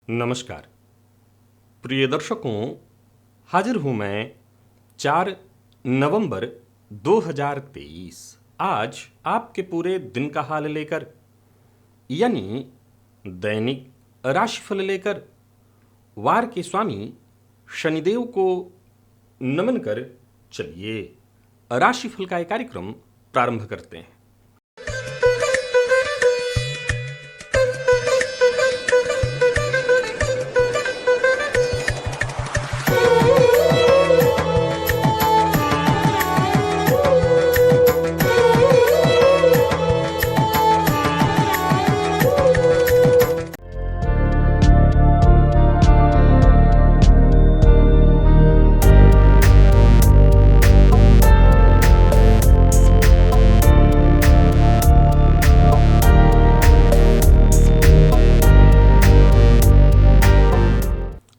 नमस्कार प्रिय दर्शकों, हाजिर हूं मैं 4 नवंबर 2023 आज आपके पूरे दिन का हाल लेकर, यानी दैनिक राशिफल लेकर वार के स्वामी शनिदेव को नमन कर चलिए राशिफल का एक कार्यक्रम प्रारंभ करते हैं।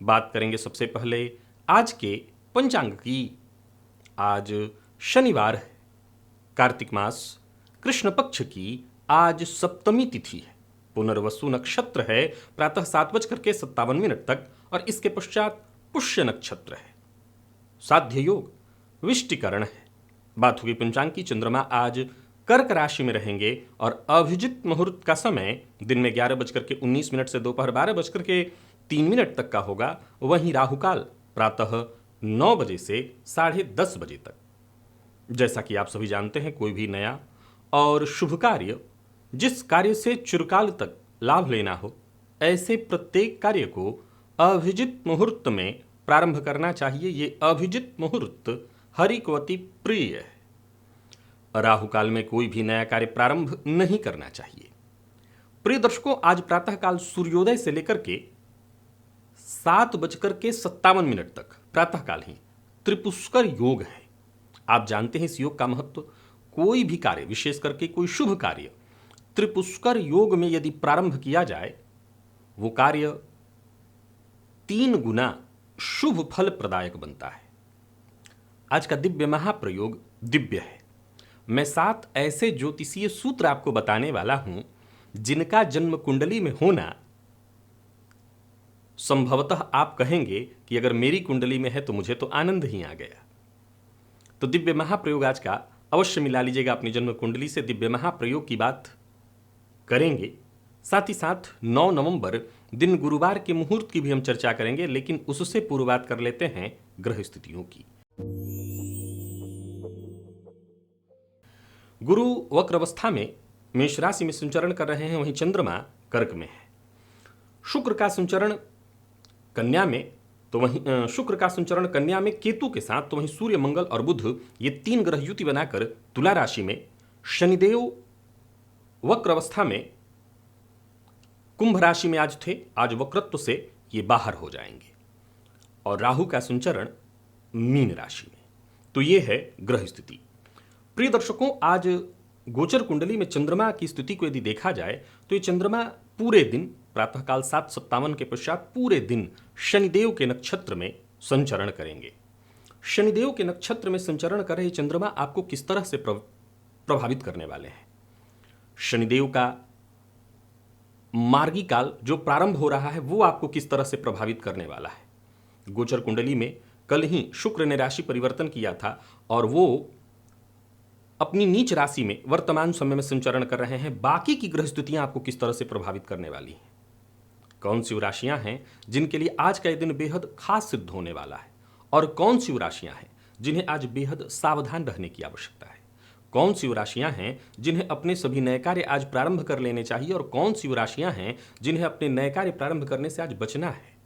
बात करेंगे सबसे पहले आज के पंचांग की। आज शनिवार है, कार्तिक मास कृष्ण पक्ष की आज सप्तमी तिथि है, पुनर्वसु नक्षत्र है प्रातः 7:57 तक और इसके पश्चात पुष्य नक्षत्र है। साध्य योग विष्टिकरण है। बात होगी पंचांग की। चंद्रमा आज कर्क राशि में रहेंगे और अभिजित मुहूर्त का समय दिन में 11:19 से दोपहर 12:03 तक का होगा। वहीं राहुकाल प्रातः 9 बजे से 10:30 बजे तक। जैसा कि आप सभी जानते हैं, कोई भी नया और शुभ कार्य, जिस कार्य से चिरकाल तक लाभ लेना हो, ऐसे प्रत्येक कार्य को अभिजित मुहूर्त में प्रारंभ करना चाहिए। ये अभिजित मुहूर्त हरि को अति प्रिय है। राहुकाल में कोई भी नया कार्य प्रारंभ नहीं करना चाहिए। प्रिय दर्शकों, आज प्रातःकाल सूर्योदय से लेकर के 7:57 तक प्रातःकाल ही त्रिपुष्कर योग है। आप जानते हैं इस योग का महत्व। कोई भी कार्य, विशेष करके कोई शुभ कार्य, त्रिपुष्कर योग में यदि प्रारंभ किया जाए, वो कार्य 3 गुना शुभ फल प्रदायक बनता है। आज का दिव्य महाप्रयोग दिव्य है। मैं 7 ऐसे ज्योतिषीय सूत्र आपको बताने वाला हूं जिनका जन्म कुंडली में होना संभवतः आप कहेंगे कि अगर मेरी कुंडली में है तो मुझे तो आनंद ही आ गया। तो दिव्य महाप्रयोग आज का अवश्य मिला लीजिएगा अपनी जन्म कुंडली से। दिव्य महाप्रयोग की बात करेंगे, साथ ही साथ 9 नवंबर दिन गुरुवार के मुहूर्त की भी हम चर्चा करेंगे, लेकिन उससे पूर्व बात कर लेते हैं ग्रह स्थितियों की। गुरु वक्र अवस्था में मेष राशि में संचरण कर रहे हैं, वहीं चंद्रमा कर्क में है। शुक्र का संचरण कन्या में, तो वहीं शुक्र का संचरण कन्या में केतु के साथ, तो वहीं सूर्य, मंगल और बुध ये 3 ग्रह युति बनाकर तुला राशि में। शनिदेव वक्र अवस्था में कुंभ राशि में आज थे, आज वक्रत्व से ये बाहर हो जाएंगे। और राहु का संचरण मीन राशि में। तो ये है ग्रह स्थिति। प्रिय दर्शकों, आज गोचर कुंडली में चंद्रमा की स्थिति को यदि देखा जाए तो ये चंद्रमा पूरे दिन प्रातःकाल 7:57 के पश्चात पूरे दिन शनिदेव के नक्षत्र में संचरण करेंगे। शनिदेव के नक्षत्र में संचरण कर रहे चंद्रमा आपको किस तरह से प्रभावित करने वाले हैं? शनिदेव का मार्गी काल जो प्रारंभ हो रहा है वो आपको किस तरह से प्रभावित करने वाला है? गोचर कुंडली में कल ही शुक्र ने राशि परिवर्तन किया था और वो अपनी नीच राशि में वर्तमान समय में संचरण कर रहे हैं। बाकी की ग्रह स्थितियां आपको किस तरह से प्रभावित करने वाली हैं? कौन सी राशियां हैं जिनके लिए आज का यह दिन बेहद खास सिद्ध होने वाला है, और कौन सी राशियां हैं जिन्हें आज बेहद सावधान रहने की आवश्यकता है? कौन सी राशियां हैं जिन्हें अपने सभी नए कार्य आज प्रारंभ कर लेने चाहिए, और कौन सी राशियां हैं जिन्हें अपने नए कार्य प्रारंभ करने से आज बचना है?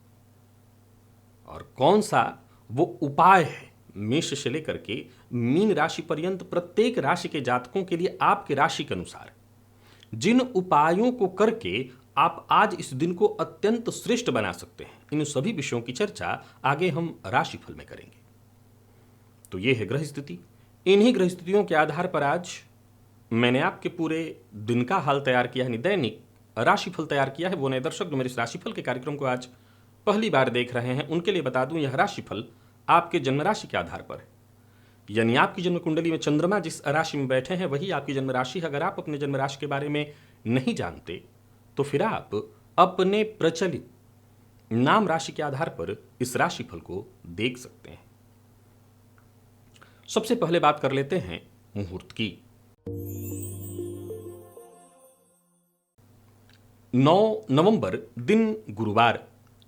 और कौन सा वो उपाय है मेष से लेकर के मीन राशि पर्यंत प्रत्येक राशि के जातकों के लिए आपके राशि के अनुसार जिन उपायों को करके आप आज इस दिन को अत्यंत श्रेष्ठ बना सकते हैं, इन सभी विषयों की चर्चा आगे हम राशिफल में करेंगे। तो यह है ग्रह स्थिति। इन्हीं ग्रह स्थितियों के आधार पर आज मैंने आपके पूरे दिन का हाल तैयार किया है, दैनिक राशिफल तैयार किया है। वो नए दर्शक जो मेरे इस राशिफल के कार्यक्रम को आज पहली बार देख रहे हैं, उनके लिए बता दूं, यह राशिफल आपके जन्म राशि के आधार पर है। यानी आपकी जन्म कुंडली में चंद्रमा जिस राशि में बैठे हैं वही आपकी जन्म राशि है। अगर आप अपने जन्म राशि के बारे में नहीं जानते तो फिर आप अपने प्रचलित नाम राशि के आधार पर इस राशिफल को देख सकते हैं। सबसे पहले बात कर लेते हैं मुहूर्त की। 9 नवंबर दिन गुरुवार,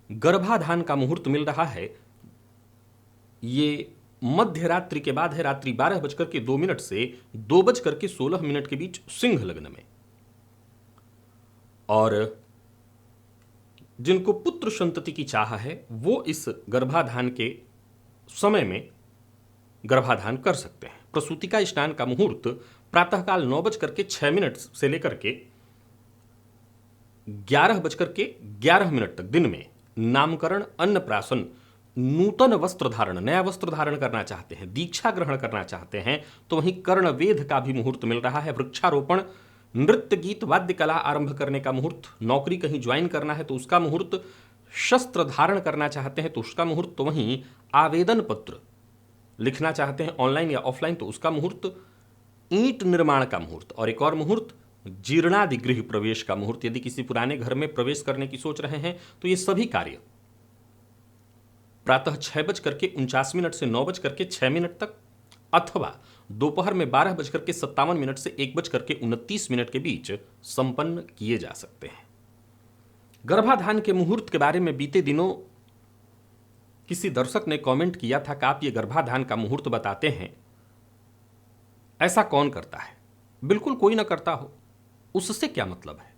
गर्भाधान का मुहूर्त मिल रहा है। ये मध्य रात्रि के बाद है, रात्रि 12:02 से 2:16 के बीच सिंह लग्न में। और जिनको पुत्र संतति की चाह है वो इस गर्भाधान के समय में गर्भाधान कर सकते हैं। प्रसूतिका स्नान का मुहूर्त प्रातःकाल 9:06 से लेकर के 11:11 तक दिन में। नामकरण, अन्नप्राशन, नूतन वस्त्र धारण, नया वस्त्र धारण करना चाहते हैं, दीक्षा ग्रहण करना चाहते हैं तो वहीं कर्णवेध का भी मुहूर्त मिल रहा है। वृक्षारोपण, नृत्य गीत वाद्य कला आरंभ करने का मुहूर्त, नौकरी कहीं ज्वाइन करना है तो उसका मुहूर्त, शस्त्र धारण करना चाहते हैं तो उसका मुहूर्त, तो वहीं आवेदन पत्र लिखना चाहते हैं ऑनलाइन या ऑफलाइन तो उसका मुहूर्त, ईंट निर्माण का मुहूर्त, और एक और मुहूर्त जीर्णादि गृह प्रवेश का मुहूर्त। यदि किसी पुराने घर में प्रवेश करने की सोच रहे हैं तो ये सभी कार्य प्रातः 6:49 से 9:06 तक अथवा दोपहर में 12:57 से 1:29 के बीच संपन्न किए जा सकते हैं। गर्भाधान के मुहूर्त के बारे में बीते दिनों किसी दर्शक ने कमेंट किया था कि आप ये गर्भाधान का मुहूर्त बताते हैं, ऐसा कौन करता है? बिल्कुल कोई ना करता हो, उससे क्या मतलब है?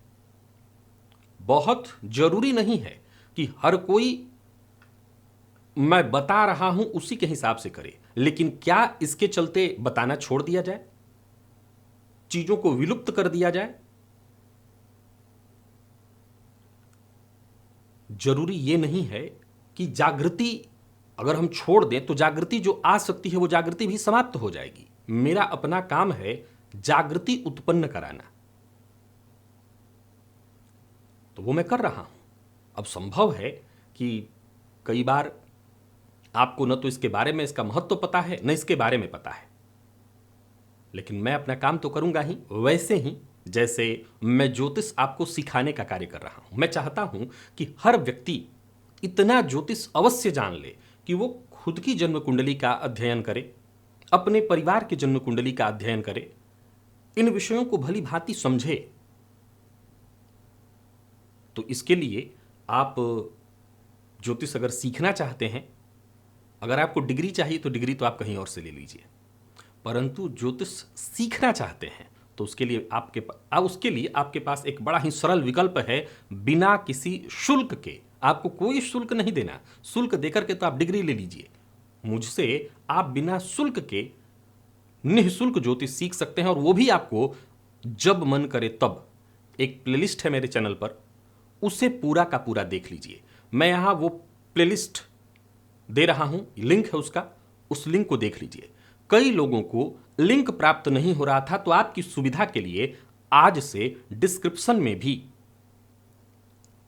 बहुत जरूरी नहीं है कि हर कोई मैं बता रहा हूं उसी के हिसाब से करे, लेकिन क्या इसके चलते बताना छोड़ दिया जाए, चीजों को विलुप्त कर दिया जाए? जरूरी यह नहीं है कि जागृति अगर हम छोड़ दें तो जागृति जो आ सकती है वो जागृति भी समाप्त हो जाएगी। मेरा अपना काम है जागृति उत्पन्न कराना, तो वो मैं कर रहा हूं। अब संभव है कि कई बार आपको न तो इसके बारे में इसका महत्व पता है न इसके बारे में पता है, लेकिन मैं अपना काम तो करूंगा ही। वैसे ही जैसे मैं ज्योतिष आपको सिखाने का कार्य कर रहा हूं, मैं चाहता हूं कि हर व्यक्ति इतना ज्योतिष अवश्य जान ले कि वो खुद की जन्म कुंडली का अध्ययन करे, अपने परिवार की जन्म कुंडली का अध्ययन करे, इन विषयों को भली भांति समझे। तो इसके लिए आप ज्योतिष अगर सीखना चाहते हैं, अगर आपको डिग्री चाहिए तो डिग्री तो आप कहीं और से ले लीजिए, परंतु ज्योतिष सीखना चाहते हैं तो उसके लिए आपके पास एक बड़ा ही सरल विकल्प है। बिना किसी शुल्क के, आपको कोई शुल्क नहीं देना, शुल्क देकर के तो आप डिग्री ले लीजिए, मुझसे आप बिना शुल्क के निःशुल्क ज्योतिष सीख सकते हैं। और वो भी आपको जब मन करे तब। एक प्लेलिस्ट है मेरे चैनल पर, उसे पूरा का पूरा देख लीजिए। मैं यहां वो प्लेलिस्ट दे रहा हूं, लिंक है उसका, उस लिंक को देख लीजिए। कई लोगों को लिंक प्राप्त नहीं हो रहा था, तो आपकी सुविधा के लिए आज से डिस्क्रिप्शन में भी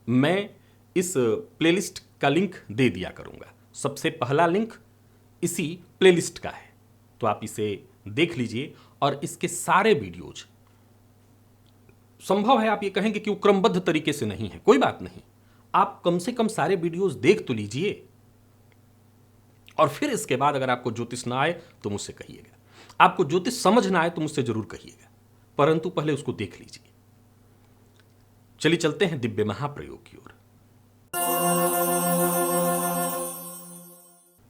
मैं इस प्लेलिस्ट का लिंक दे दिया करूंगा। सबसे पहला लिंक इसी प्लेलिस्ट का है, तो आप इसे देख लीजिए। और इसके सारे वीडियोज, संभव है आप ये कहेंगे कि वो क्रमबद्ध तरीके से नहीं है, कोई बात नहीं, आप कम से कम सारे वीडियोज देख तो लीजिए, और फिर इसके बाद अगर आपको ज्योतिष ना आए तो मुझसे कहिएगा, आपको ज्योतिष समझ ना आए तो मुझसे जरूर कहिएगा, परंतु पहले उसको देख लीजिए। चलिए चलते हैं दिव्य महाप्रयोग की ओर।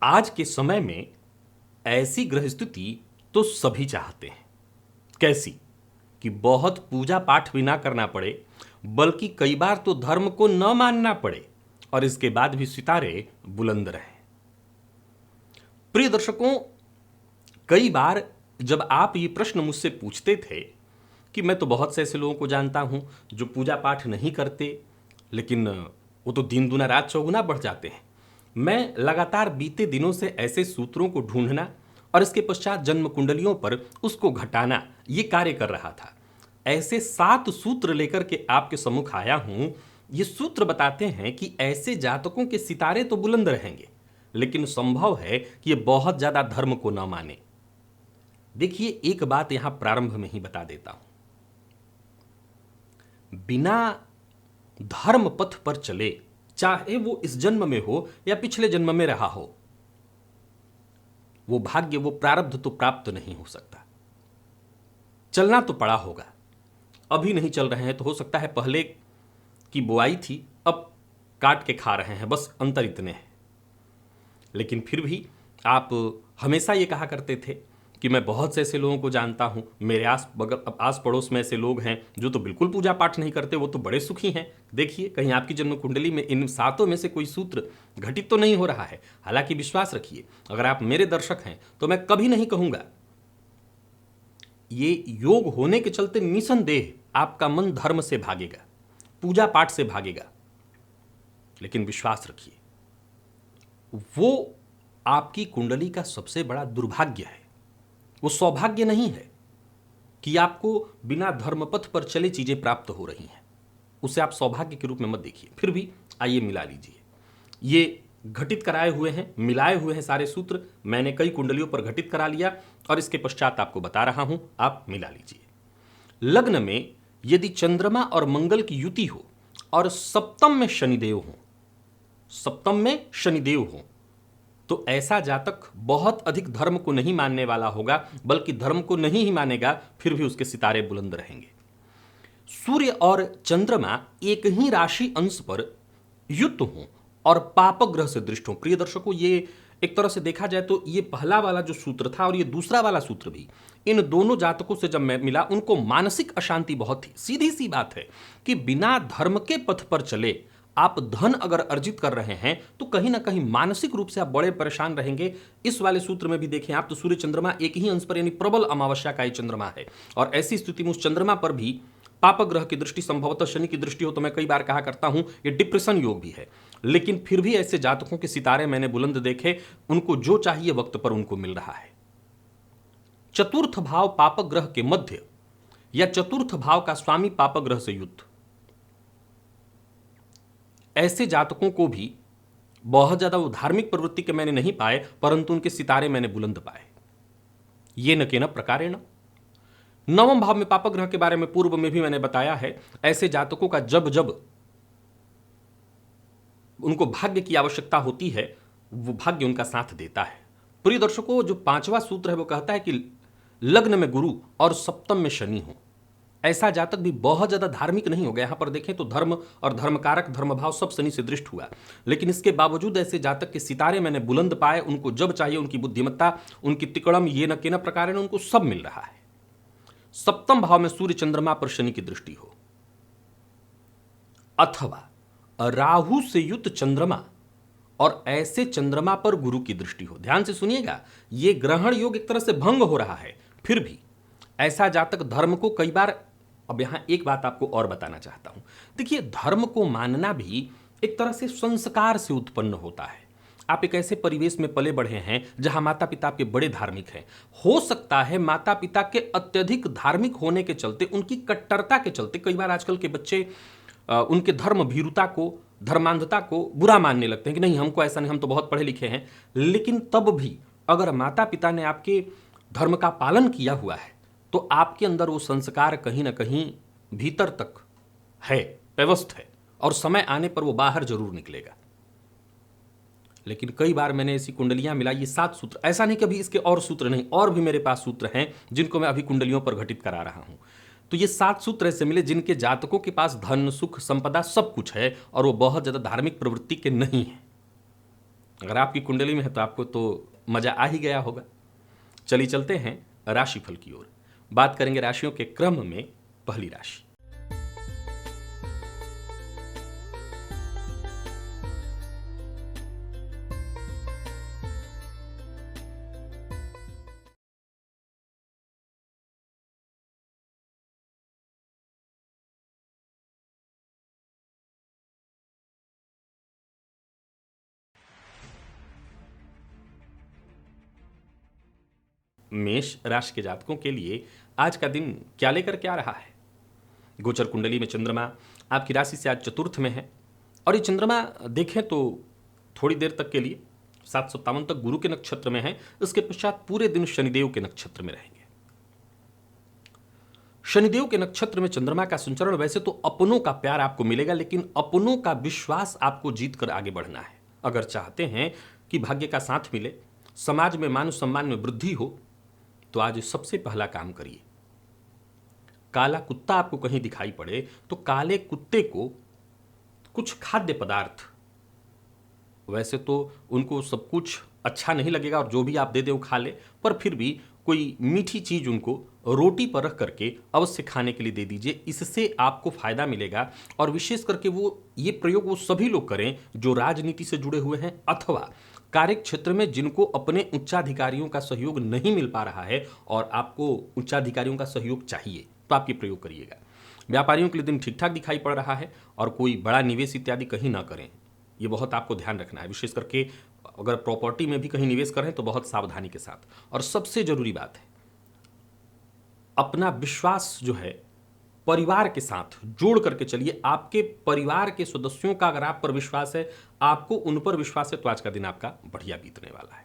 आज के समय में ऐसी ग्रह स्थिति तो सभी चाहते हैं। कैसी? कि बहुत पूजा पाठ भी ना करना पड़े, बल्कि कई बार तो धर्म को न मानना पड़े, और इसके बाद भी सितारे बुलंद रहे। प्रिय दर्शकों, कई बार जब आप ये प्रश्न मुझसे पूछते थे कि मैं तो बहुत से ऐसे लोगों को जानता हूं जो पूजा पाठ नहीं करते, लेकिन वो तो दिन दुना रात चौगुना बढ़ जाते हैं। मैं लगातार बीते दिनों से ऐसे सूत्रों को ढूंढना और इसके पश्चात जन्म कुंडलियों पर उसको घटाना, ये कार्य कर रहा था। ऐसे 7 सूत्र लेकर के आपके सम्मुख आया हूं। ये सूत्र बताते हैं कि ऐसे जातकों के सितारे तो बुलंद रहेंगे, लेकिन संभव है कि ये बहुत ज्यादा धर्म को न माने। देखिए, एक बात यहां प्रारंभ में ही बता देता हूं, बिना धर्म पथ पर चले चाहे वो इस जन्म में हो या पिछले जन्म में रहा हो, वो भाग्य, वो प्रारब्ध तो प्राप्त नहीं हो सकता। चलना तो पड़ा होगा, अभी नहीं चल रहे हैं तो हो सकता है पहले की बुआई थी, अब काट के खा रहे हैं, बस अंतर इतने हैं। लेकिन फिर भी आप हमेशा ये कहा करते थे कि मैं बहुत से ऐसे लोगों को जानता हूं, मेरे आस पड़ोस में ऐसे लोग हैं जो तो बिल्कुल पूजा पाठ नहीं करते, वो तो बड़े सुखी हैं। देखिए कहीं आपकी जन्म कुंडली में इन सातों में से कोई सूत्र घटित तो नहीं हो रहा है। हालांकि विश्वास रखिए, अगर आप मेरे दर्शक हैं तो मैं कभी नहीं कहूंगा, ये योग होने के चलते निसंदेह आपका मन धर्म से भागेगा, पूजा पाठ से भागेगा। लेकिन विश्वास रखिए, वो आपकी कुंडली का सबसे बड़ा दुर्भाग्य है, वो सौभाग्य नहीं है कि आपको बिना धर्मपथ पर चले चीजें प्राप्त हो रही हैं। उसे आप सौभाग्य के रूप में मत देखिए। फिर भी आइए मिला लीजिए। ये घटित कराए हुए हैं, मिलाए हुए हैं सारे सूत्र, मैंने कई कुंडलियों पर घटित करा लिया और इसके पश्चात आपको बता रहा हूं, आप मिला लीजिए। लग्न में यदि चंद्रमा और मंगल की युति हो और सप्तम में शनिदेव हो, सप्तम में शनिदेव हो, तो ऐसा जातक बहुत अधिक धर्म को नहीं मानने वाला होगा, बल्कि धर्म को नहीं ही मानेगा, फिर भी उसके सितारे बुलंद रहेंगे। सूर्य और चंद्रमा एक ही राशि अंश पर युक्त हों और पापग्रह से दृष्ट हों। प्रिय दर्शकों, ये एक तरह से देखा जाए तो ये पहला वाला जो सूत्र था और ये दूसरा वाला सूत्र भी, इन दोनों जातकों से जब मैं मिला, उनको मानसिक अशांति बहुत थी। सीधी सी बात है कि बिना धर्म के पथ पर चले आप धन अगर अर्जित कर रहे हैं तो कहीं ना कहीं मानसिक रूप से आप बड़े परेशान रहेंगे। इस वाले सूत्र में भी देखें आप तो सूर्य चंद्रमा एक ही अंश पर, यानी प्रबल अमावस्या का ही चंद्रमा है, और ऐसी स्थिति में उस चंद्रमा पर भी पापग्रह की दृष्टि, संभवतः शनि की दृष्टि हो, तो मैं कई बार कहा करता हूं ये डिप्रेशन योग भी है। लेकिन फिर भी ऐसे जातकों के सितारे मैंने बुलंद देखे, उनको जो चाहिए वक्त पर उनको मिल रहा है। चतुर्थ भाव पापग्रह के मध्य या चतुर्थ भाव का स्वामी पापग्रह से युद्ध, ऐसे जातकों को भी बहुत ज्यादा वो धार्मिक प्रवृत्ति के मैंने नहीं पाए, परंतु उनके सितारे मैंने बुलंद पाए। ये न के न प्रकारेण। नवम भाव में पापग्रह के बारे में पूर्व में भी मैंने बताया है। ऐसे जातकों का जब जब उनको भाग्य की आवश्यकता होती है, वो भाग्य उनका साथ देता है। प्रिय दर्शकों, जो पांचवा सूत्र है वो कहता है कि लग्न में गुरु और सप्तम में शनि हो। ऐसा जातक भी बहुत ज्यादा धार्मिक नहीं हो गया। यहां पर देखें तो धर्म और धर्मकारक धर्म भाव सब शनि से दृष्ट हुआ, लेकिन इसके बावजूद ऐसे जातक के सितारे मैंने बुलंद पाए। उनको जब चाहिए, उनकी बुद्धिमत्ता, उनकी तिकड़म, ये न के न प्रकारेण, उनको सब मिल रहा है। सप्तम भाव में सूर्य चंद्रमा पर शनि की दृष्टि हो, अथवा राहु से युक्त चंद्रमा और ऐसे चंद्रमा पर गुरु की दृष्टि हो। ध्यान से सुनिएगा, यह ग्रहण योग एक तरह से भंग हो रहा है। फिर भी ऐसा जातक धर्म को कई बार, अब यहां एक बात आपको और बताना चाहता हूं। देखिए, धर्म को मानना भी एक तरह से संस्कार से उत्पन्न होता है। आप एक ऐसे परिवेश में पले बढ़े हैं जहां माता पिता आपके बड़े धार्मिक हैं। हो सकता है माता पिता के अत्यधिक धार्मिक होने के चलते, उनकी कट्टरता के चलते, कई बार आजकल के बच्चे उनके धर्म भीरुता को, धर्मांधता को बुरा मानने लगते हैं कि नहीं, हमको ऐसा नहीं, हम तो बहुत पढ़े लिखे हैं। लेकिन तब भी अगर माता पिता ने आपके धर्म का पालन किया हुआ है तो आपके अंदर वो संस्कार कहीं ना कहीं भीतर तक है, व्यवस्थित है, और समय आने पर वो बाहर जरूर निकलेगा। लेकिन कई बार मैंने ऐसी कुंडलियां मिलाई, ये 7 सूत्र, ऐसा नहीं कभी इसके और सूत्र नहीं, और भी मेरे पास सूत्र हैं जिनको मैं अभी कुंडलियों पर घटित करा रहा हूं। तो ये 7 सूत्र ऐसे मिले जिनके जातकों के पास धन, सुख, संपदा सब कुछ है और वो बहुत ज्यादा धार्मिक प्रवृत्ति के नहीं है। अगर आपकी कुंडली में है तो आपको तो मजा आ ही गया होगा। चलिए चलते हैं राशिफल की ओर। बात करेंगे राशियों के क्रम में। पहली राशि मेष राशि के जातकों के लिए आज का दिन क्या लेकर क्या रहा है। गोचर कुंडली में चंद्रमा आपकी राशि से आज चतुर्थ में है, और ये चंद्रमा देखें तो थोड़ी देर तक के लिए 757 तक गुरु के नक्षत्र में है, इसके पश्चात पूरे दिन शनिदेव के नक्षत्र में रहेंगे। शनिदेव के नक्षत्र में चंद्रमा का संचरण, वैसे तो अपनों का प्यार आपको मिलेगा, लेकिन अपनों का विश्वास आपको जीत कर आगे बढ़ना है। अगर चाहते हैं कि भाग्य का साथ मिले, समाज में मान सम्मान में वृद्धि हो, तो आज सबसे पहला काम करिए, काला कुत्ता आपको कहीं दिखाई पड़े तो काले कुत्ते को कुछ खाद्य पदार्थ, वैसे तो उनको सब कुछ अच्छा नहीं लगेगा और जो भी आप दे दे वो खा ले, पर फिर भी कोई मीठी चीज उनको रोटी पर रख करके अवश्य खाने के लिए दे दीजिए। इससे आपको फायदा मिलेगा। और विशेष करके ये प्रयोग वो सभी लोग करें जो राजनीति से जुड़े हुए हैं अथवा कार्य क्षेत्र में जिनको अपने उच्चाधिकारियों का सहयोग नहीं मिल पा रहा है और आपको उच्चाधिकारियों का सहयोग चाहिए, तो आप ये प्रयोग करिएगा। व्यापारियों के लिए दिन ठीक ठाक दिखाई पड़ रहा है और कोई बड़ा निवेश इत्यादि कहीं ना करें, ये बहुत आपको ध्यान रखना है। विशेष करके अगर प्रॉपर्टी में भी कहीं निवेश करें तो बहुत सावधानी के साथ। और सबसे जरूरी बात है, अपना विश्वास जो है परिवार के साथ जोड़ करके चलिए। आपके परिवार के सदस्यों का अगर आप पर विश्वास है, आपको उन पर विश्वास है, तो आज का दिन आपका बढ़िया बीतने वाला है।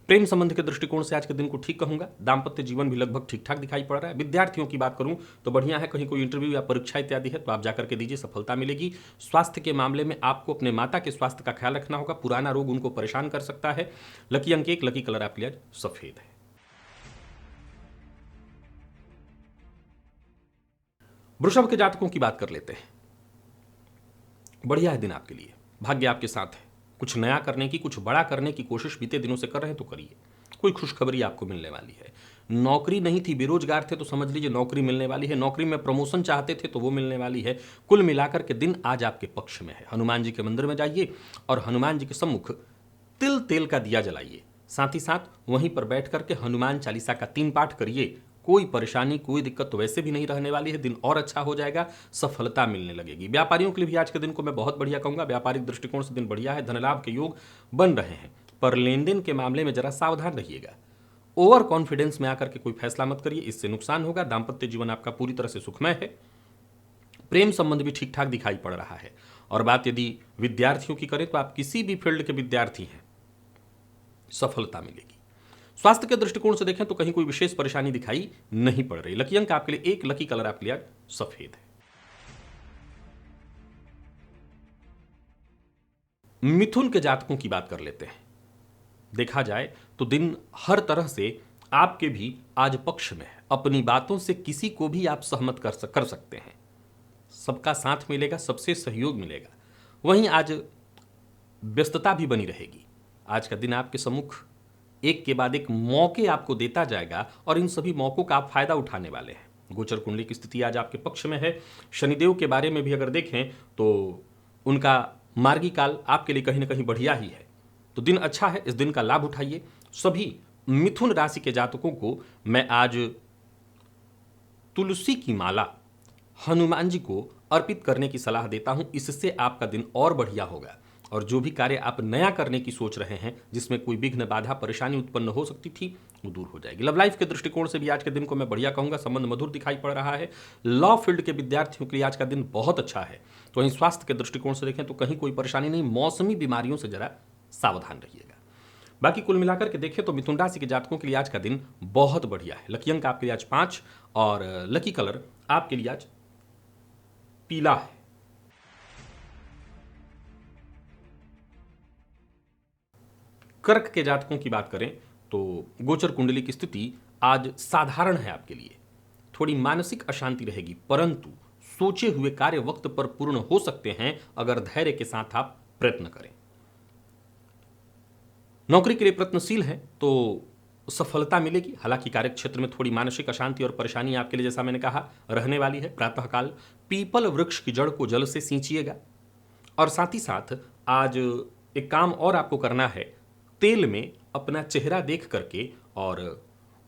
प्रेम संबंध के दृष्टिकोण से आज के दिन को ठीक कहूंगा। दाम्पत्य जीवन भी लगभग ठीक ठाक दिखाई पड़ रहा है। विद्यार्थियों की बात करूं तो बढ़िया है, कहीं कोई इंटरव्यू या परीक्षा इत्यादि है तो आप जाकर के दीजिए, सफलता मिलेगी। स्वास्थ्य के मामले में आपको अपने माता के स्वास्थ्य का ख्याल रखना होगा, पुराना रोग उनको परेशान कर सकता है। लकी अंक 1, लकी कलर आपके लिए आज सफेद है। वृषभ के जातकों की बात कर लेते हैं। बढ़िया है दिन आपके लिए, भाग्य आपके साथ है। कुछ नया करने की, कुछ बड़ा करने की कोशिश बीते दिनों से कर रहे हैं तो करिए। कोई खुशखबरी आपको मिलने वाली है। नौकरी नहीं थी, बेरोजगार थे तो समझ लीजिए नौकरी मिलने वाली है। नौकरी में प्रमोशन चाहते थे तो वो मिलने वाली है। कुल मिलाकर के दिन आज आपके पक्ष में है। हनुमान जी के मंदिर में जाइए और हनुमान जी के सम्मुख तिल तेल का दिया जलाइए। साथ ही साथ वहीं पर बैठ करके हनुमान चालीसा का 3 पाठ करिए। कोई परेशानी, कोई दिक्कत तो वैसे भी नहीं रहने वाली है। दिन और अच्छा हो जाएगा, सफलता मिलने लगेगी। व्यापारियों के लिए भी आज के दिन को मैं बहुत बढ़िया कहूंगा। व्यापारिक दृष्टिकोण से दिन बढ़िया है, धन लाभ के योग बन रहे हैं, पर लेन देन के मामले में जरा सावधान रहिएगा। ओवर कॉन्फिडेंस में आकर के कोई फैसला मत करिए, इससे नुकसान होगा। दाम्पत्य जीवन आपका पूरी तरह से सुखमय है। प्रेम संबंध भी ठीक ठाक दिखाई पड़ रहा है। और बात यदि विद्यार्थियों की करें तो आप किसी भी फील्ड के विद्यार्थी हैं, सफलता मिलेगी। स्वास्थ्य के दृष्टिकोण से देखें तो कहीं कोई विशेष परेशानी दिखाई नहीं पड़ रही। लकी अंक आपके लिए 1, लकी कलर आपके लिए सफेद है। मिथुन के जातकों की बात कर लेते हैं। देखा जाए तो दिन हर तरह से आपके भी आज पक्ष में है। अपनी बातों से किसी को भी आप सहमत कर सकते हैं। सबका साथ मिलेगा, सबसे सहयोग मिलेगा। वहीं आज व्यस्तता भी बनी रहेगी। आज का दिन आपके सम्मुख एक के बाद एक मौके आपको देता जाएगा और इन सभी मौकों का आप फायदा उठाने वाले हैं। गोचर कुंडली की स्थिति आज आपके पक्ष में है। शनिदेव के बारे में भी अगर देखें तो उनका मार्गी काल आपके लिए कहीं ना कहीं बढ़िया ही है। तो दिन अच्छा है, इस दिन का लाभ उठाइए। सभी मिथुन राशि के जातकों को मैं आज तुलसी की माला हनुमान जी को अर्पित करने की सलाह देता हूं। इससे आपका दिन और बढ़िया होगा और जो भी कार्य आप नया करने की सोच रहे हैं, जिसमें कोई विघ्न, बाधा, परेशानी उत्पन्न हो सकती थी, वो दूर हो जाएगी। लव लाइफ के दृष्टिकोण से भी आज के दिन को मैं बढ़िया कहूंगा। संबंध मधुर दिखाई पड़ रहा है। लॉ फील्ड के विद्यार्थियों के लिए आज का दिन बहुत अच्छा है। तो वहीं स्वास्थ्य के दृष्टिकोण से देखें तो कहीं कोई परेशानी नहीं। मौसमी बीमारियों से जरा सावधान रहिएगा। बाकी कुल मिलाकर के देखें तो मिथुन राशि के जातकों के लिए आज का दिन बहुत बढ़िया है। लकी अंक आपके लिए आज 5 और लकी कलर आपके लिए आज पीला है। कर्क के जातकों की बात करें तो गोचर कुंडली की स्थिति आज साधारण है आपके लिए। थोड़ी मानसिक अशांति रहेगी, परंतु सोचे हुए कार्य वक्त पर पूर्ण हो सकते हैं अगर धैर्य के साथ आप प्रयत्न करें। नौकरी के लिए प्रयत्नशील हैं तो सफलता मिलेगी। हालांकि कार्य क्षेत्र में थोड़ी मानसिक अशांति और परेशानी आपके लिए, जैसा मैंने कहा, रहने वाली है। प्रातःकाल पीपल वृक्ष की जड़ को जल से सींचिएगा। और साथ ही साथ आज एक काम और आपको करना है, तेल में अपना चेहरा देख करके और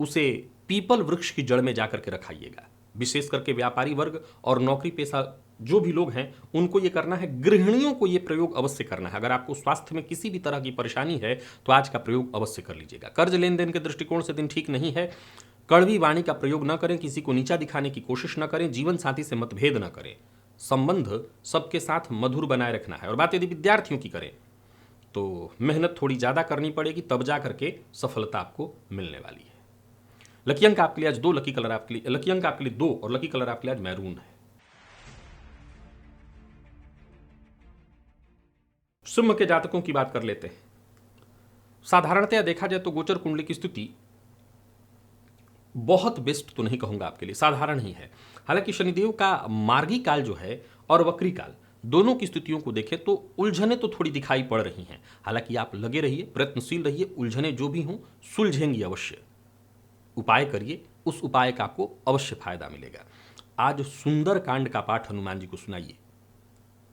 उसे पीपल वृक्ष की जड़ में जाकर के रखाइएगा। विशेष करके व्यापारी वर्ग और नौकरी पेशा जो भी लोग हैं उनको ये करना है। गृहिणियों को ये प्रयोग अवश्य करना है। अगर आपको स्वास्थ्य में किसी भी तरह की परेशानी है तो आज का प्रयोग अवश्य कर लीजिएगा। कर्ज लेन देन के दृष्टिकोण से दिन ठीक नहीं है। कड़वी वाणी का प्रयोग न करें, किसी को नीचा दिखाने की कोशिश न करें, जीवन साथी से मतभेद न करें। संबंध सबके साथ मधुर बनाए रखना है। और बात यदि विद्यार्थियों की करें तो मेहनत थोड़ी ज़्यादा करनी पड़ेगी, तब जा करके सफलता आपको मिलने वाली है। लकी अंक आपके लिए आज 2, लकी कलर आपके लिए लकी अंक आपके लिए 2 और लकी कलर आपके लिए आज मैरून है। सिंह के जातकों की बात कर लेते हैं। साधारणतया देखा जाए तो गोचर कुंडली की स्थिति बहुत बेस्ट तो नहीं कहूंगा आपके लिए, साधारण ही है। हालांकि शनिदेव का मार्गी काल जो है और वक्री काल, दोनों की स्थितियों को देखें तो उलझने तो थोड़ी दिखाई पड़ रही हैं। हालांकि आप लगे रहिए, प्रयत्नशील रहिए, उलझने जो भी हों सुलझेंगी अवश्य। उपाय करिए, उस उपाय का आपको अवश्य फायदा मिलेगा। आज सुंदर कांड का पाठ हनुमान जी को सुनाइए।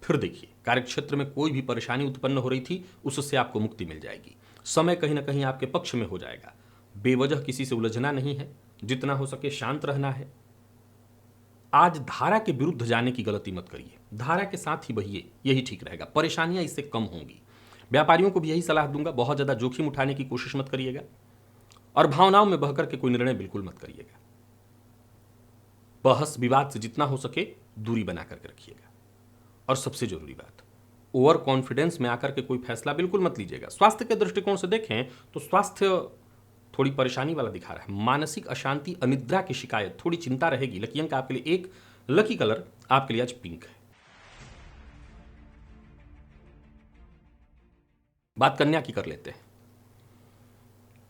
फिर देखिए, कार्यक्षेत्र में कोई भी परेशानी उत्पन्न हो रही थी उससे आपको मुक्ति मिल जाएगी। समय कहीं ना कहीं आपके पक्ष में हो जाएगा। बेवजह किसी से उलझना नहीं है, जितना हो सके शांत रहना है। आज धारा के विरुद्ध जाने की गलती मत करिए, धारा के साथ ही बहिए, यही ठीक रहेगा। परेशानियां इससे कम होंगी। व्यापारियों को भी यही सलाह दूंगा, बहुत ज्यादा जोखिम उठाने की कोशिश मत करिएगा और भावनाओं में बहकर के कोई निर्णय बिल्कुल मत करिएगा। बहस विवाद से जितना हो सके दूरी बना करके रखिएगा। और सबसे जरूरी बात, ओवर कॉन्फिडेंस में आकर के कोई फैसला बिल्कुल मत लीजिएगा। स्वास्थ्य के दृष्टिकोण से देखें तो स्वास्थ्य थोड़ी परेशानी वाला दिखा रहा है। मानसिक अशांति, अनिद्रा की शिकायत, थोड़ी चिंता रहेगी। लकी अंक आपके लिए 1, लकी कलर आपके लिए आज पिंक है। बात कन्या की कर लेते हैं।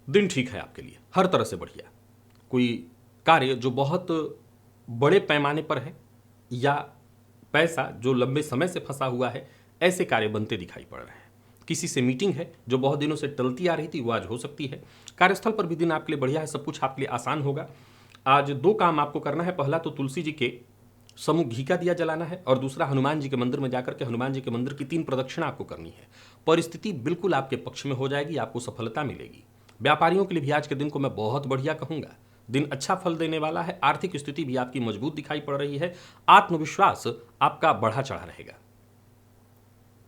दिन ठीक है आपके लिए, हर तरह से बढ़िया। कोई कार्य जो बहुत बड़े पैमाने पर है या पैसा जो लंबे समय से फंसा हुआ है, ऐसे कार्य बनते दिखाई पड़ रहे हैं। किसी से मीटिंग है जो बहुत दिनों से टलती आ रही थी, वो आज हो सकती है। कार्यस्थल पर भी दिन आपके लिए बढ़िया है, सब कुछ आपके लिए आसान होगा। आज 2 काम आपको करना है। पहला तो तुलसी जी के समूह घी का दिया जलाना है और दूसरा हनुमान जी के मंदिर में जाकर के हनुमान जी के मंदिर की 3 प्रदक्षिणा आपको करनी है। परिस्थिति बिल्कुल आपके पक्ष में हो जाएगी, आपको सफलता मिलेगी। व्यापारियों के लिए भी आज के दिन को मैं बहुत बढ़िया कहूंगा। दिन अच्छा फल देने वाला है। आर्थिक स्थिति भी आपकी मजबूत दिखाई पड़ रही है। आत्मविश्वास आपका बढ़ा चढ़ा रहेगा।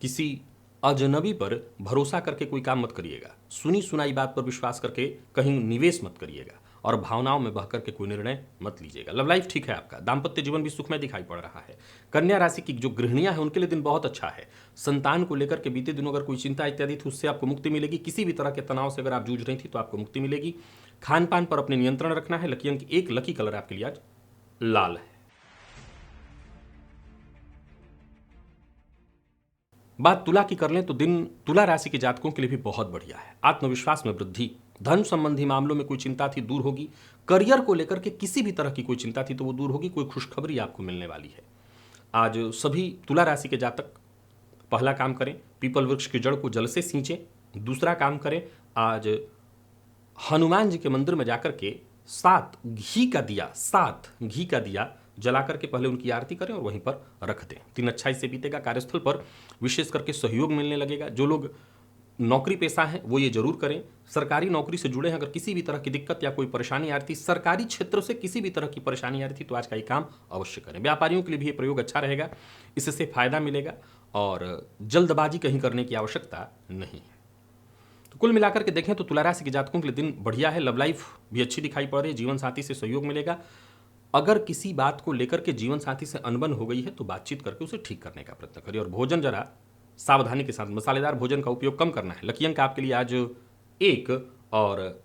किसी अजनबी पर भरोसा करके कोई काम मत करिएगा। सुनी सुनाई बात पर विश्वास करके कहीं निवेश मत करिएगा और भावनाओं में बह करके कोई निर्णय मत लीजिएगा। लव लाइफ ठीक है आपका, दाम्पत्य जीवन भी सुखमय दिखाई पड़ रहा है। कन्या राशि की जो गृहिणियां हैं उनके लिए दिन बहुत अच्छा है। संतान को लेकर के बीते दिनों अगर कोई चिंता इत्यादि थी उससे आपको मुक्ति मिलेगी। किसी भी तरह के तनाव से अगर आप जूझ रही थी तो आपको मुक्ति मिलेगी। खान पान पर अपने नियंत्रण रखना है। लकी अंक 1, लकी कलर आपके लिए आज लाल है। बात तुला की कर लें तो दिन तुला राशि के जातकों के लिए भी बहुत बढ़िया है। आत्मविश्वास में वृद्धि, धन संबंधी मामलों में कोई चिंता थी दूर होगी। करियर को लेकर के किसी भी तरह की कोई चिंता थी तो वो दूर होगी। कोई खुशखबरी आपको मिलने वाली है। आज सभी तुला राशि के जातक पहला काम करें, पीपल वृक्ष की जड़ को जल से सींचें। दूसरा काम करें, आज हनुमान जी के मंदिर में जाकर के 7 घी का दिया जला करके पहले उनकी आरती करें और वहीं पर रख दें। दिन अच्छा इससे बीतेगा। कार्यस्थल पर विशेष करके सहयोग मिलने लगेगा। जो लोग नौकरी पेशा हैं वो ये जरूर करें। सरकारी नौकरी से जुड़े हैं, अगर किसी भी तरह की दिक्कत या कोई परेशानी आ रही थी, सरकारी क्षेत्र से किसी भी तरह की परेशानी आ रही थी तो आज का ये काम अवश्य करें। व्यापारियों के लिए भी ये प्रयोग अच्छा रहेगा, इससे फायदा मिलेगा और जल्दबाजी कहीं करने की आवश्यकता नहीं है। तो कुल मिलाकर के देखें तो तुला राशि के जातकों के लिए दिन बढ़िया है। लव लाइफ भी अच्छी दिखाई पड़ रही है। जीवन साथी से सहयोग मिलेगा। अगर किसी बात को लेकर के जीवन साथी से अनबन हो गई है तो बातचीत करके उसे ठीक करने का प्रयत्न करिए और भोजन जरा सावधानी के साथ, मसालेदार भोजन का उपयोग कम करना है। लकी अंक आपके लिए आज 1 और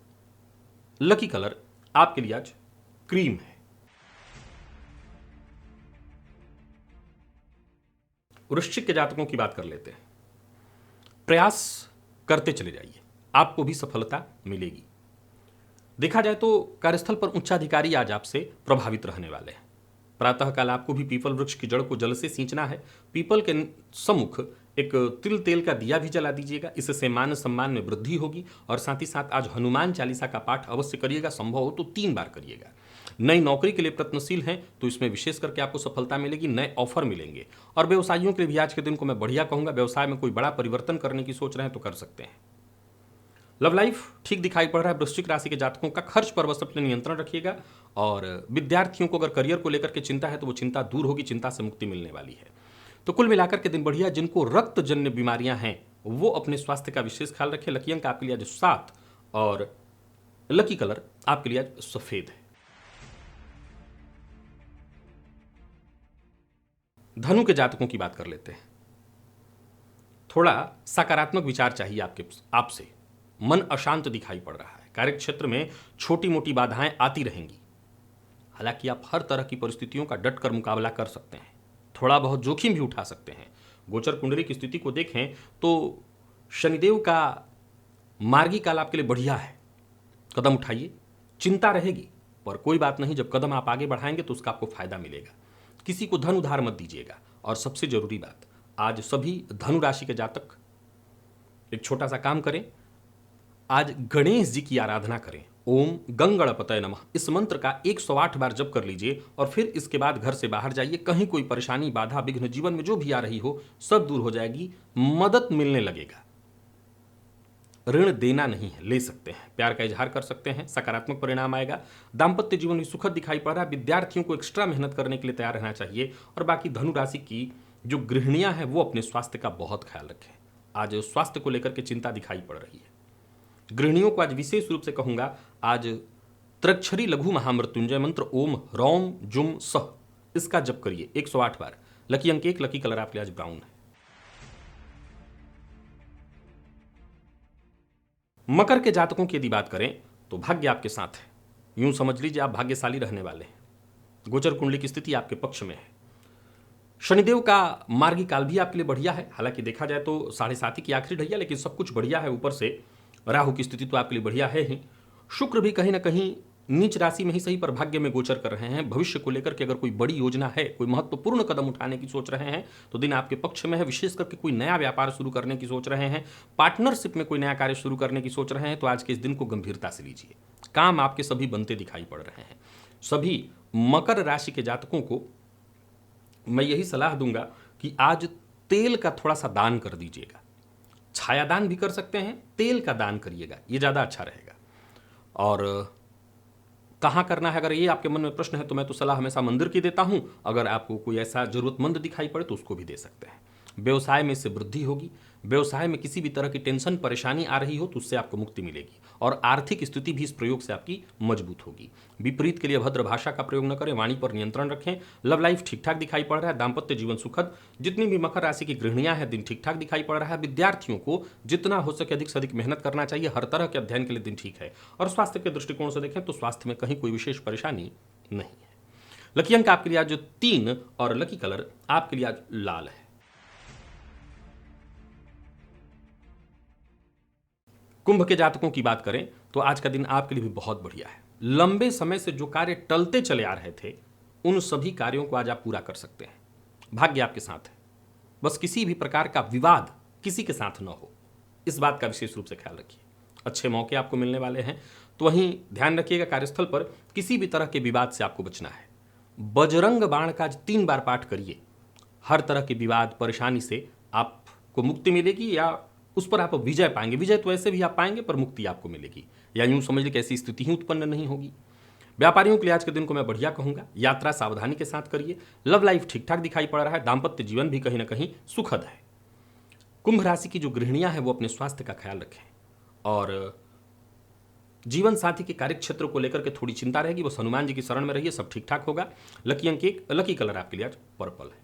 लकी कलर आपके लिए आज क्रीम है। वृश्चिक के जातकों की बात कर लेते हैं। प्रयास करते चले जाइए, आपको भी सफलता मिलेगी। देखा जाए तो कार्यस्थल पर उच्चाधिकारी आज आपसे प्रभावित रहने वाले हैं। प्रातःकाल आपको भी पीपल वृक्ष की जड़ को जल से सींचना है। पीपल के सम्मुख एक तिल तेल का दिया भी जला दीजिएगा। इससे मान सम्मान में वृद्धि होगी और साथ ही साथ आज हनुमान चालीसा का पाठ अवश्य करिएगा। संभव हो तो 3 बार करिएगा। नई नौकरी के लिए प्रयत्नशील हैं तो इसमें विशेष करके आपको सफलता मिलेगी। नए ऑफर मिलेंगे और व्यवसायियों के लिए भी आज के दिन को मैं बढ़िया कहूंगा। व्यवसाय में कोई बड़ा परिवर्तन करने की सोच रहे हैं तो कर सकते हैं। लव लाइफ ठीक दिखाई पड़ रहा है। वृश्चिक राशि के जातकों का खर्च पर बस अपने नियंत्रण रखिएगा और विद्यार्थियों को अगर करियर को लेकर के चिंता है तो वो चिंता दूर होगी, चिंता से मुक्ति मिलने वाली है। तो कुल मिलाकर के दिन बढ़िया। जिनको रक्तजन्य बीमारियां हैं वो अपने स्वास्थ्य का विशेष ख्याल रखें। लकी अंक आपके लिए आज 7 और लकी कलर आपके लिए आज सफेद है। धनु के जातकों की बात कर लेते हैं। थोड़ा सकारात्मक विचार चाहिए आपसे। मन अशांत दिखाई पड़ रहा है। कार्यक्षेत्र में छोटी मोटी बाधाएं आती रहेंगी, हालांकि आप हर तरह की परिस्थितियों का डट कर मुकाबला कर सकते हैं, थोड़ा बहुत जोखिम भी उठा सकते हैं। गोचर कुंडली की स्थिति को देखें तो शनिदेव का मार्गी काल आपके लिए बढ़िया है। कदम उठाइए, चिंता रहेगी पर कोई बात नहीं, जब कदम आप आगे बढ़ाएंगे तो उसका आपको फायदा मिलेगा। किसी को धन उधार मत दीजिएगा। और सबसे जरूरी बात, आज सभी धनु राशि के जातक एक छोटा सा काम करें, आज गणेश जी की आराधना करें। ओम गंगणपतये नमः इस मंत्र का 108 बार जप कर लीजिए और फिर इसके बाद घर से बाहर जाइए। कहीं कोई परेशानी, बाधा, विघ्न जीवन में जो भी आ रही हो सब दूर हो जाएगी, मदद मिलने लगेगा। ऋण देना नहीं है, ले सकते हैं। प्यार का इजहार कर सकते हैं, सकारात्मक परिणाम आएगा। दाम्पत्य जीवन भी सुखद दिखाई पड़ रहा है। विद्यार्थियों को एक्स्ट्रा मेहनत करने के लिए तैयार रहना चाहिए। और बाकी धनु राशि की जो गृहिणियां हैं वो अपने स्वास्थ्य का बहुत ख्याल रखें। आज स्वास्थ्य को लेकर के चिंता दिखाई पड़ रही है। गृहिणियों को आज विशेष रूप से कहूंगा, आज त्र्यक्षरी लघु महामृत्युंजय मंत्र ओम रौम जुम सह इसका जप करिए 108 बार। लकी अंक 1, लकी कलर आपके आज ब्राउन है। मकर के जातकों की यदि बात करें तो भाग्य आपके साथ है। यूं समझ लीजिए आप भाग्यशाली रहने वाले हैं। गोचर कुंडली की स्थिति आपके पक्ष में है। शनिदेव का मार्गी काल भी आपके लिए बढ़िया है, हालांकि देखा जाए तो 7.5 की आखिरी ढैया, लेकिन सब कुछ बढ़िया है। ऊपर से राहु की स्थिति तो आपके लिए बढ़िया है ही। शुक्र भी कहीं ना कहीं नीच राशि में ही सही पर भाग्य में गोचर कर रहे हैं। भविष्य को लेकर के अगर कोई बड़ी योजना है, कोई महत्वपूर्ण कदम उठाने की सोच रहे हैं तो दिन आपके पक्ष में है। विशेष करके कोई नया व्यापार शुरू करने की सोच रहे हैं, पार्टनरशिप में कोई नया कार्य शुरू करने की सोच रहे हैं तो आज के इस दिन को गंभीरता से लीजिए। काम आपके सभी बनते दिखाई पड़ रहे हैं। सभी मकर राशि के जातकों को मैं यही सलाह दूंगा कि आज तेल का थोड़ा सा दान कर दीजिएगा। छायादान भी कर सकते हैं, तेल का दान करिएगा, ये ज़्यादा अच्छा रहेगा। और कहाँ करना है, अगर ये आपके मन में प्रश्न है तो मैं तो सलाह हमेशा मंदिर की देता हूँ। अगर आपको कोई ऐसा जरूरतमंद दिखाई पड़े तो उसको भी दे सकते हैं। व्यवसाय में इससे वृद्धि होगी। व्यवसाय में किसी भी तरह की टेंशन परेशानी आ रही हो तो उससे आपको मुक्ति मिलेगी और आर्थिक स्थिति भी इस प्रयोग से आपकी मजबूत होगी। विपरीत के लिए भद्र भाषा का प्रयोग न करें, वाणी पर नियंत्रण रखें। लव लाइफ ठीक ठाक दिखाई पड़ रहा है। दाम्पत्य जीवन सुखद। जितनी भी मकर राशि की गृहिणियां हैं दिन ठीक ठाक दिखाई पड़ रहा है। विद्यार्थियों को जितना हो सके अधिक से अधिक मेहनत करना चाहिए। हर तरह के अध्ययन के लिए दिन ठीक है। और स्वास्थ्य के दृष्टिकोण से देखें तो स्वास्थ्य में कहीं कोई विशेष परेशानी नहीं है। लकी अंक आपके लिए आज जो 3 और लकी कलर आपके लिए आज लाल है। कुंभ के जातकों की बात करें तो आज का दिन आपके लिए भी बहुत बढ़िया है। लंबे समय से जो कार्य टलते चले आ रहे थे उन सभी कार्यों को आज आप पूरा कर सकते हैं। भाग्य आपके साथ है। बस किसी भी प्रकार का विवाद किसी के साथ न हो, इस बात का विशेष रूप से ख्याल रखिए। अच्छे मौके आपको मिलने वाले हैं, तो वहीं ध्यान रखिएगा कार्यस्थल पर किसी भी तरह के विवाद से आपको बचना है। बजरंग बाण का आज 3 बार पाठ करिए। हर तरह के विवाद परेशानी से आपको मुक्ति मिलेगी या उस पर आप विजय पाएंगे। विजय तो ऐसे भी आप पाएंगे पर मुक्ति आपको मिलेगी, या यूं समझ लीजिए कि ऐसी स्थिति ही उत्पन्न नहीं होगी। व्यापारियों के लिए आज के दिन को मैं बढ़िया कहूंगा। यात्रा सावधानी के साथ करिए। लव लाइफ ठीक ठाक दिखाई पड़ रहा है। दाम्पत्य जीवन भी कहीं ना कहीं सुखद है। कुंभ राशि की जो गृहिणियां हैं वो अपने स्वास्थ्य का ख्याल रखें और जीवन साथी के कार्य क्षेत्र को लेकर के थोड़ी चिंता रहेगी। बस हनुमान जी की शरण में रहिए, सब ठीक ठाक होगा। लकी अंक 1, लकी कलर आपके लिए आज पर्पल है।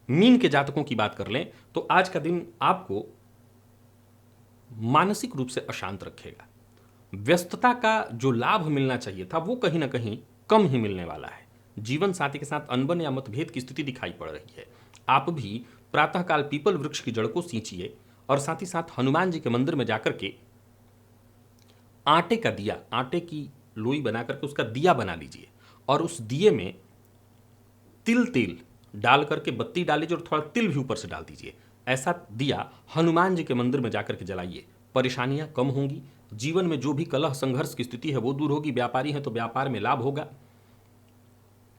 मीन के जातकों की बात कर लें तो आज का दिन आपको मानसिक रूप से अशांत रखेगा। व्यस्तता का जो लाभ मिलना चाहिए था वो कहीं ना कहीं कम ही मिलने वाला है। जीवन साथी के साथ अनबन या मतभेद की स्थिति दिखाई पड़ रही है। आप भी प्रातःकाल पीपल वृक्ष की जड़ को सींचिए और साथ ही साथ हनुमान जी के मंदिर में जाकर के आटे का दिया, आटे की लोई बना करके उसका दिया बना लीजिए और उस दिए में तिल डाल करके बत्ती डालीजिए और थोड़ा तिल भी ऊपर से डाल दीजिए। ऐसा दिया हनुमान जी के मंदिर में जाकर के जलाइए। परेशानियां कम होंगी। जीवन में जो भी कलह संघर्ष की स्थिति है वो दूर होगी। व्यापारी हैं तो व्यापार में लाभ होगा।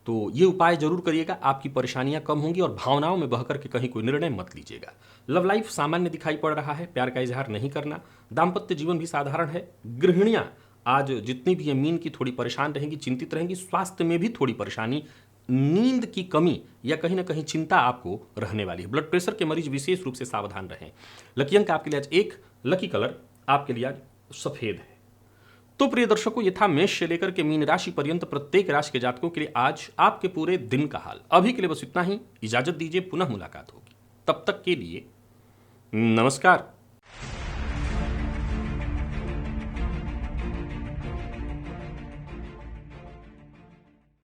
तो ये उपाय जरूर करिएगा, आपकी परेशानियां कम होंगी और भावनाओं में बहकर के कहीं कोई निर्णय मत लीजिएगा। लव लाइफ सामान्य दिखाई पड़ रहा है। प्यार का इजहार नहीं करना। दाम्पत्य जीवन भी साधारण है। गृहिणियां आज जितनी भी मीन की थोड़ी परेशान रहेंगी, चिंतित रहेंगी। स्वास्थ्य में भी थोड़ी परेशानी, नींद की कमी या कहीं ना कहीं चिंता आपको रहने वाली है। ब्लड प्रेशर के मरीज विशेष रूप से सावधान रहें। लकी अंक आपके लिए आज 1, लकी कलर आपके लिए आज सफेद है। तो प्रिय दर्शकों, ये था मेष से लेकर के मीन राशि पर्यंत प्रत्येक राशि के जातकों के लिए आज आपके पूरे दिन का हाल। अभी के लिए बस इतना ही। इजाजत दीजिए, पुनः मुलाकात होगी। तब तक के लिए नमस्कार।